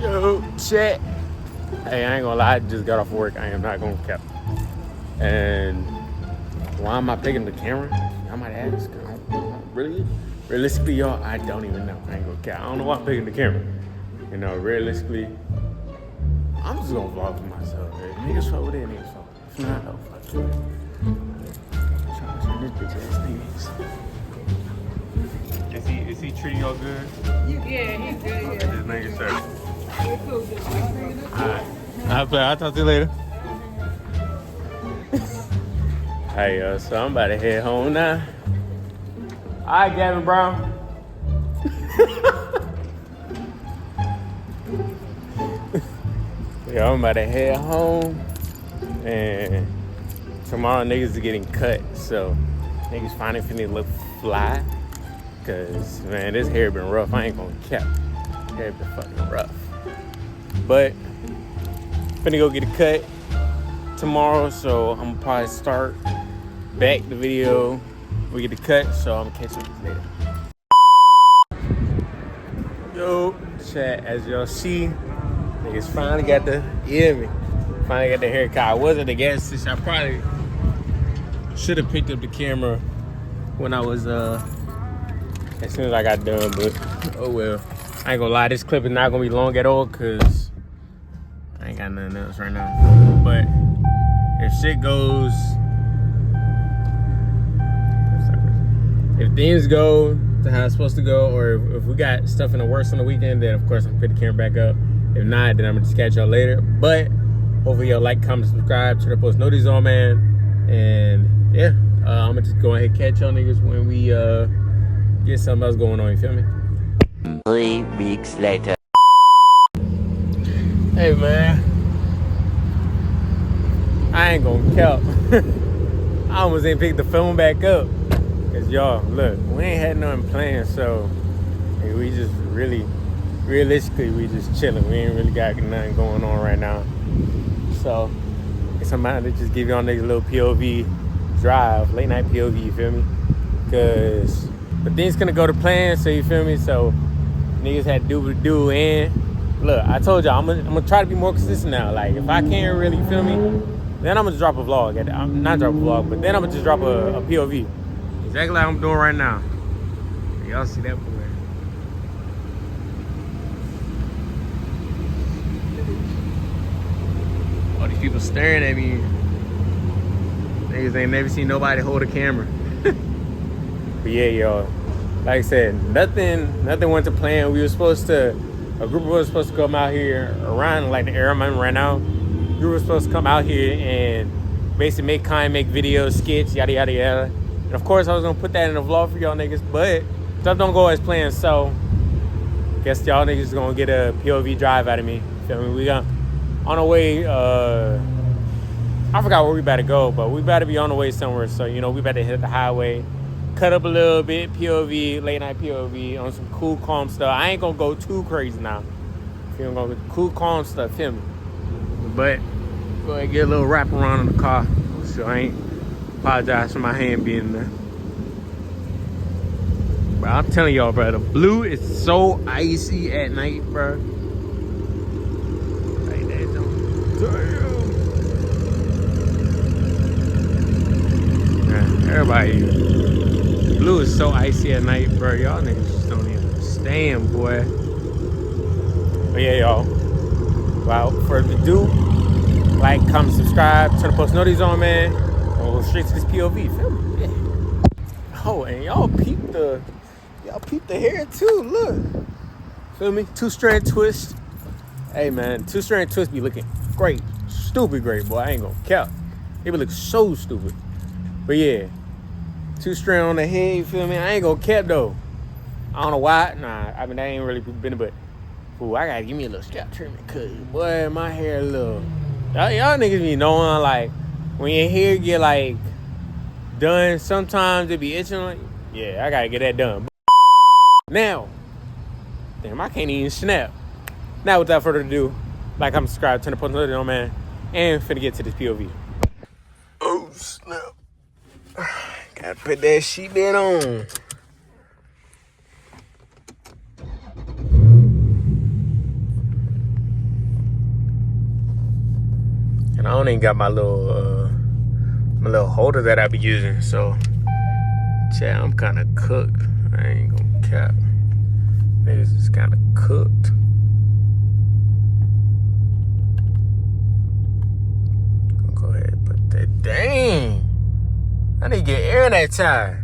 Yo, chat. Hey, I ain't gonna lie, I just got off work. I am not gonna cap. And why am I picking the camera? I might ask. Really? Realistically, y'all, I don't even know. I ain't gonna cap. I don't know why I'm picking the camera. You know, realistically, I'm just gonna vlog for myself. If niggas fuck with it, niggas fuck with it. If not, oh, fuck it. I'm trying to turn this bitch ass niggas. Is he treating y'all good? Yeah, he's good. Okay, just making sure. Cool. Alright. I'll talk to you later. Hey, so I'm about to head home now. Alright, Gavin Brown. Yeah, I'm about to head home. And tomorrow niggas is getting cut. So niggas finally finna look fly. Cause man, this hair been rough. I ain't gonna cap. Hair been fucking rough. But finna go get a cut tomorrow, so I'm gonna probably start back the video. We get the cut, so I'm gonna catch you later. Yo, chat, as y'all see, niggas finally got the, finally got the haircut. I was at the gas station. I probably should have picked up the camera when I was as soon as I got done, but oh well. I ain't gonna lie, this clip is not gonna be long at all, cause I ain't got nothing else right now. But if shit goes, if things go to how it's supposed to go, or if we got stuff in the works on the weekend, then of course I'm gonna put the camera back up. If not, then I'm gonna just catch y'all later. But hopefully y'all like, comment, subscribe, turn the post notices on, man. And yeah, I'm gonna just go ahead and catch y'all niggas when we get something else going on, you feel me? 3 weeks later. Hey man, I ain't gonna count. I almost ain't picked the phone back up. Cause y'all, look, we ain't had nothing planned, so hey, we just realistically, we just chilling. We ain't really got nothing going on right now. So, it's about to just give y'all niggas a little POV drive, late night POV, you feel me? Cause, but things gonna go to plan, so you feel me? So, niggas had to do what to do, and look, I told y'all, I'm gonna try to be more consistent now. Like, if I can't really, you feel me? Then I'm gonna drop a vlog. I'm not drop a vlog, but then I'm gonna just drop a POV. Exactly like I'm doing right now. Y'all see that boy? All these people staring at me. Niggas ain't never seen nobody hold a camera. But yeah, y'all. Like I said, nothing went to plan. A group of us was supposed to come out here around like the area I'm in right now. We were supposed to come out here and basically make videos, skits, yada yada yada. And of course I was gonna put that in a vlog for y'all niggas, but stuff don't go as planned, so guess y'all niggas is gonna get a POV drive out of me. Feel me? We got on our way, I forgot where we about to go, but we about to be on the way somewhere, so you know, we about to hit the highway. Cut up a little bit, POV, late night POV on some cool, calm stuff. I ain't gonna go too crazy now. I'm gonna go cool, calm stuff, feel me? But go ahead and get a little wrap around in the car. So I ain't apologize for my hand being there. But I'm telling y'all, bro, the blue is so icy at night, bro. Like that, damn. Everybody. Blue is so icy at night, bro. Y'all niggas just don't even understand, boy. But yeah, y'all. Without further ado, like, comment, subscribe, turn the post notices on, man. We'll go straight to this POV. Feel me? Yeah. Oh, and y'all peep the hair too. Look. Feel me? 2-strand twist. Hey man, 2-strand twist be looking great. Stupid great, boy. I ain't gonna cap. It be look so stupid. But yeah. 2-strand on the head, you feel me? I ain't gonna cap though. I don't know why. Nah, I mean, that ain't really been, but ooh, I gotta give me a little scalp treatment, cause boy, my hair a little. Y'all niggas be knowing, like, when your hair get like done, sometimes it be itching. Like, yeah, I gotta get that done. Now, damn, I can't even snap. Now, without further ado, like, comment, subscribe, turn the post notification on, man, and finna get to this POV. Oh snap. Gotta put that sheet bed on. don't even got my little holder that I be using. So, yeah, I'm kind of cooked. I ain't gonna cap. Niggas is kind of cooked. Go ahead and put that. Dang. I need to get air in that tire.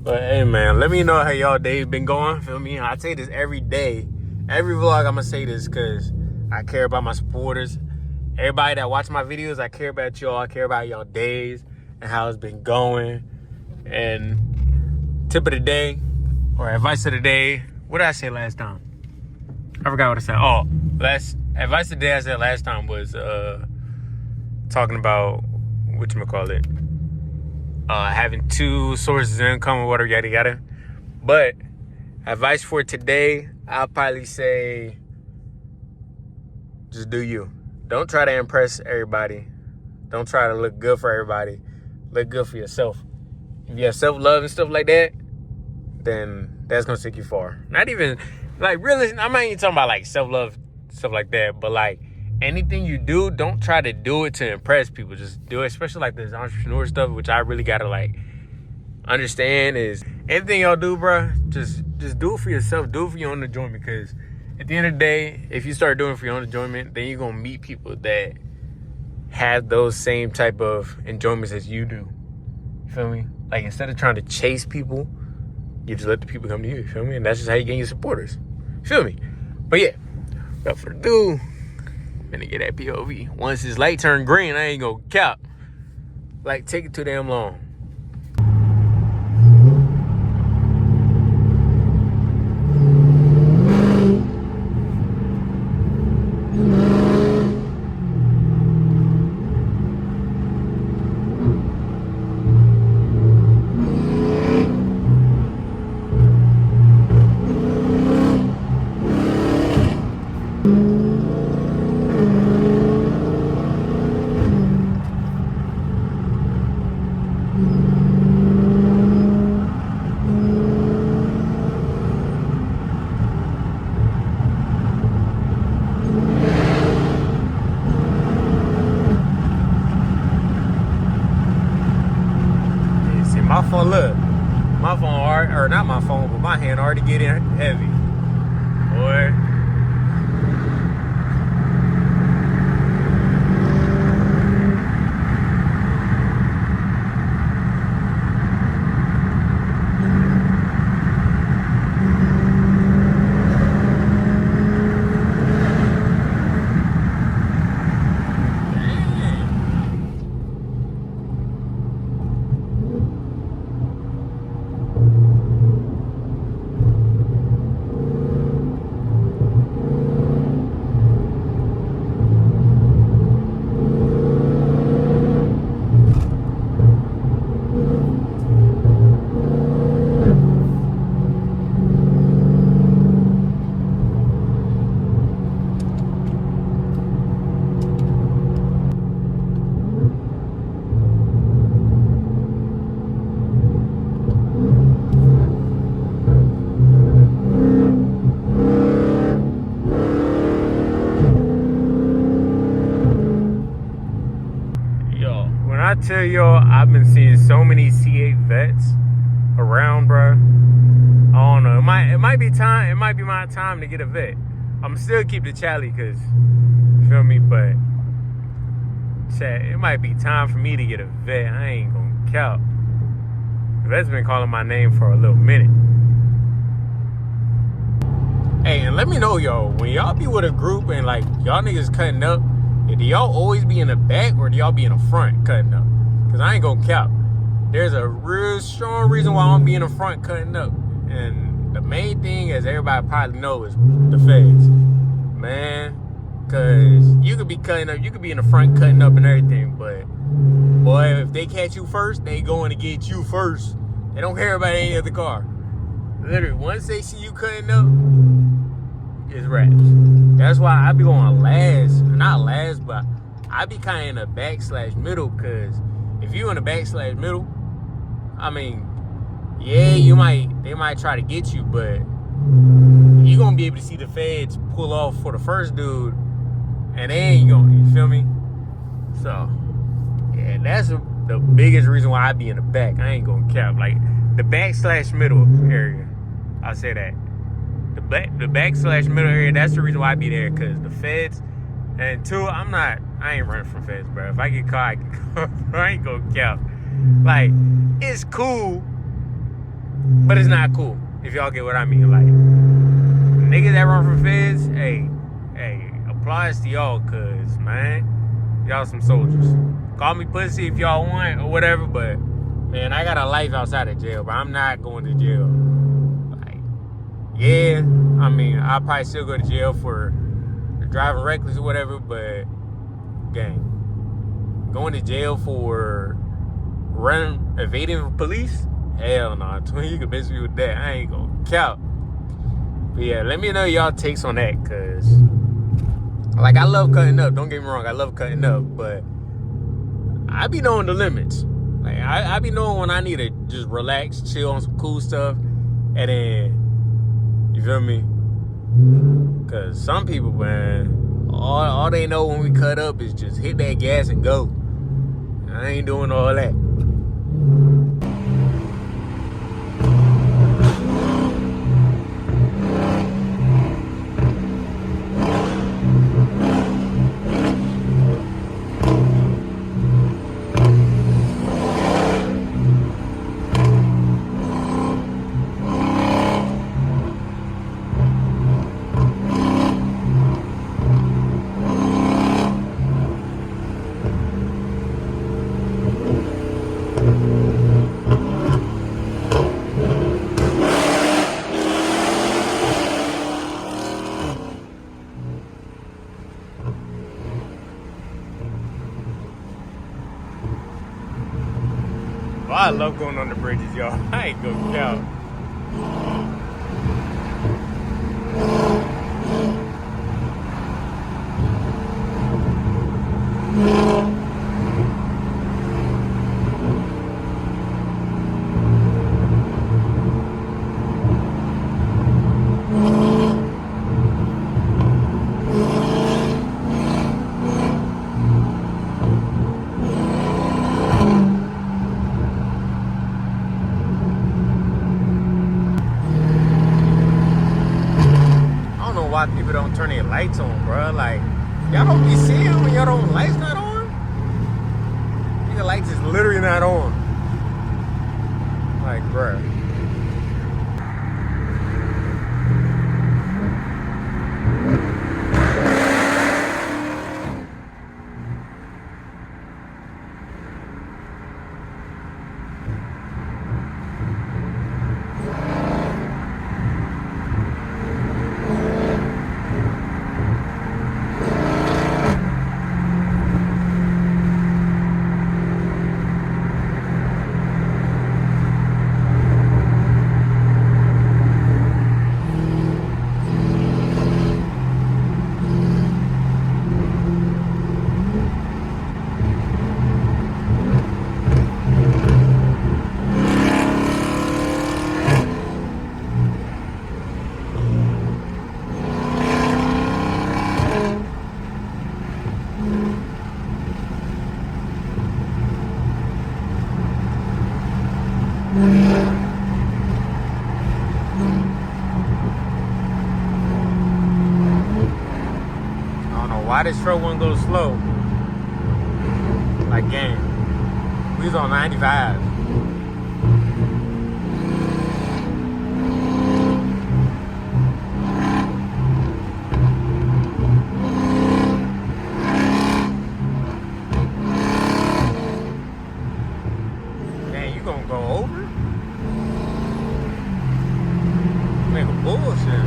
But hey man, let me know how y'all days been going. Feel me? I say this every day. Every vlog I'm gonna say this because I care about my supporters. Everybody that watch my videos, I care about y'all. I care about y'all days and how it's been going. And tip of the day, or advice of the day. What did I say last time? I forgot what I said. Oh, last advice of the day I said last time was talking about whatchamacallit. Having two sources of income or whatever, yada yada. But advice for today, I'll probably say just do you. Don't try to impress everybody. Don't try to look good for everybody. Look good for yourself. If you have self-love and stuff like that, then that's gonna take you far. Not even like really, I'm not even talking about like self-love, stuff like that, but like anything you do, don't try to do it to impress people. Just do it, especially like this entrepreneur stuff, which I really gotta like understand is anything y'all do, bro, just do it for yourself. Do it for your own enjoyment, because at the end of the day, if you start doing it for your own enjoyment, then you're gonna meet people that have those same type of enjoyments as you do. You feel me? Like instead of trying to chase people, you just let the people come to you. You feel me? And that's just how you gain your supporters. You feel me? But yeah, without further ado, gonna get that POV. Once this light turn green, I ain't gonna cap. Like, take it too damn long. My phone, look, my phone, or not my phone, but my hand already getting heavy. Boy. I tell y'all, I've been seeing so many C8 vets around, bro. I don't know. It might be time. It might be my time to get a vet. I'm still keep the Charlie, cause you feel me. But chat, it might be time for me to get a vet. I ain't gonna count. The vet's been calling my name for a little minute. Hey, and let me know, y'all, when y'all be with a group and like y'all niggas cutting up, do y'all always be in the back or do y'all be in the front cutting up? Because I ain't gonna cap. There's a real strong reason why I'm be in the front cutting up. And the main thing, as everybody probably know, is the feds. Man, because you could be cutting up, you could be in the front cutting up and everything, but boy, if they catch you first, they going to get you first. They don't care about any other car. Literally, once they see you cutting up, it's raps. That's why I be going last, not last, but I be kind of in the back/middle, because if you in the back/middle, I mean, yeah, they might try to get you, but you gonna be able to see the feds pull off for the first dude, and then you feel me? So, yeah, that's the biggest reason why I be in the back. I ain't gonna cap. Like, the back/middle area. I'll say that. The back/middle area, that's the reason why I be there, because the feds, and two, I ain't running from feds, bro. If I get caught, I get caught. I ain't gonna cap. Like, it's cool, but it's not cool, if y'all get what I mean. Like, niggas that run from feds, hey, applause to y'all, cause, man, y'all some soldiers. Call me pussy if y'all want or whatever, but, man, I got a life outside of jail, but I'm not going to jail. Like, yeah, I mean, I'll probably still go to jail for driving reckless or whatever, but, gang, going to jail for evading police? Hell no, twin, you can miss me with that. I ain't gonna count. But yeah, let me know y'all takes on that, cause like, I love cutting up. Don't get me wrong, I love cutting up, but I be knowing the limits. Like, I be knowing when I need to just relax, chill on some cool stuff, and then, you feel me? Cause some people, man, all they know when we cut up is just hit that gas and go. I ain't doing all that. Oh, I love going on the bridges, y'all. I ain't gonna count. Why people don't turn their lights on, bro. Like, y'all don't be seeing when y'all don't lights not on. Your lights is literally not on. Like, bro. Why this truck won't go slow? Like, gang, we was on 95. Dang, you gonna go over? Make a bullshit.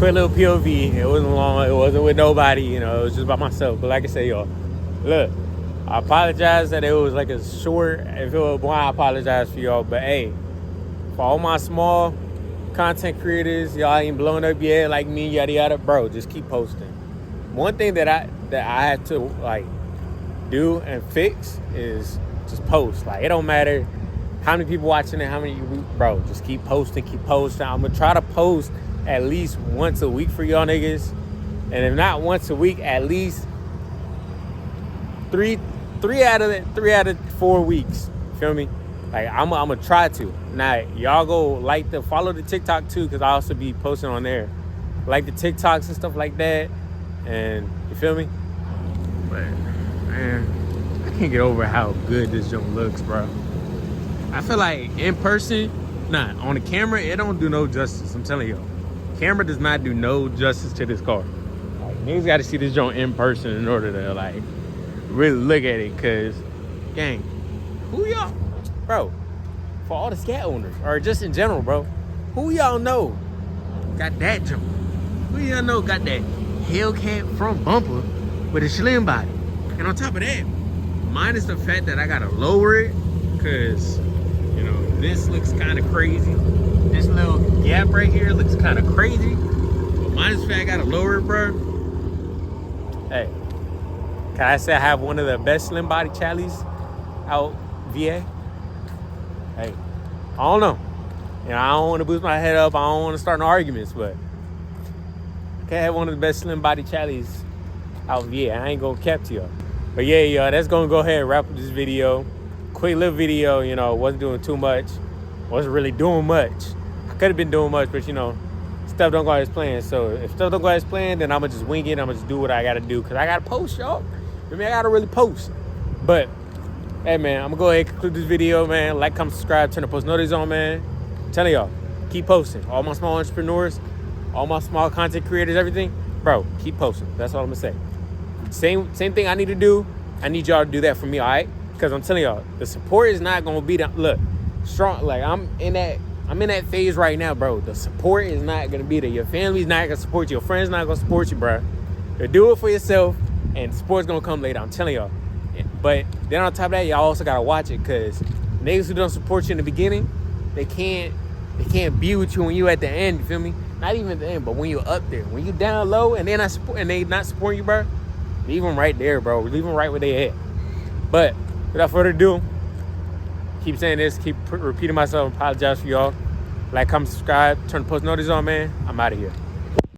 quick little POV. It wasn't long. It wasn't with nobody. You know, it was just by myself. But like I said, y'all, look, I apologize that it was like a short. If it was one, I apologize for y'all. But hey, for all my small content creators, y'all ain't blowing up yet like me, yada yada, bro. Just keep posting. One thing that I had to like do and fix is just post. Like, it don't matter how many people watching it, how many, bro, just keep posting. I'm gonna try to post at least once a week for y'all niggas, and if not once a week, at least three out of 4 weeks. Feel me? Like, I'm gonna try to. Now, y'all go follow the TikTok too, because I also be posting on there. Like the TikToks and stuff like that. And you feel me? But man, I can't get over how good this joint looks, bro. I feel like in person, on the camera, it don't do no justice. I'm telling y'all. Camera does not do no justice to this car. Like, niggas gotta see this joint in person in order to like really look at it, cause gang, who y'all, bro, for all the Scat owners, or just in general, bro, who y'all know got that jump? Who y'all know got that Hellcat front bumper with a slim body? And on top of that, minus the fact that I gotta lower it, cause you know this looks kind of crazy. This little gap right here looks kind of crazy. But minus the fact I gotta lower it, bro. Hey, can I say I have one of the best slim body Challies out VA? Hey, I don't know. You know, I don't want to boost my head up. I don't want to start no arguments, but I have one of the best slim body Challies out VA. I ain't gonna cap to y'all. But yeah, y'all, that's gonna go ahead and wrap up this video. Quick little video, you know, wasn't doing too much. Wasn't really doing much. I could have been doing much, but you know, stuff don't go as planned. So if stuff don't go as planned, then I'ma just wing it. I'ma just do what I gotta do, cause I gotta post, y'all. I mean, I gotta really post. But hey, man, I'm gonna go ahead and conclude this video, man. Like, comment, subscribe, turn the post notifications on, man. I'm telling y'all, keep posting. All my small entrepreneurs, all my small content creators, everything, bro, keep posting. That's all I'm gonna say. Same thing I need to do. I need y'all to do that for me, all right? Because I'm telling y'all, the support is not gonna be look strong. Like, I'm in that phase right now, bro. The support is not gonna be there. Your family's not gonna support you. Your friends not gonna support you, bro. You do it for yourself, and support's gonna come later. I'm telling y'all. But then on top of that, y'all also gotta watch it, because niggas who don't support you in the beginning, they can't be with you when you at the end. You feel me? Not even at the end, but when you're up there, when you down low, and they not supporting you, bro. Leave them right there, bro. Leave them right where they at. But without further ado, keep saying this, keep repeating myself. Apologize for y'all. Like, comment, subscribe, turn the post notice on, man. I'm out of here.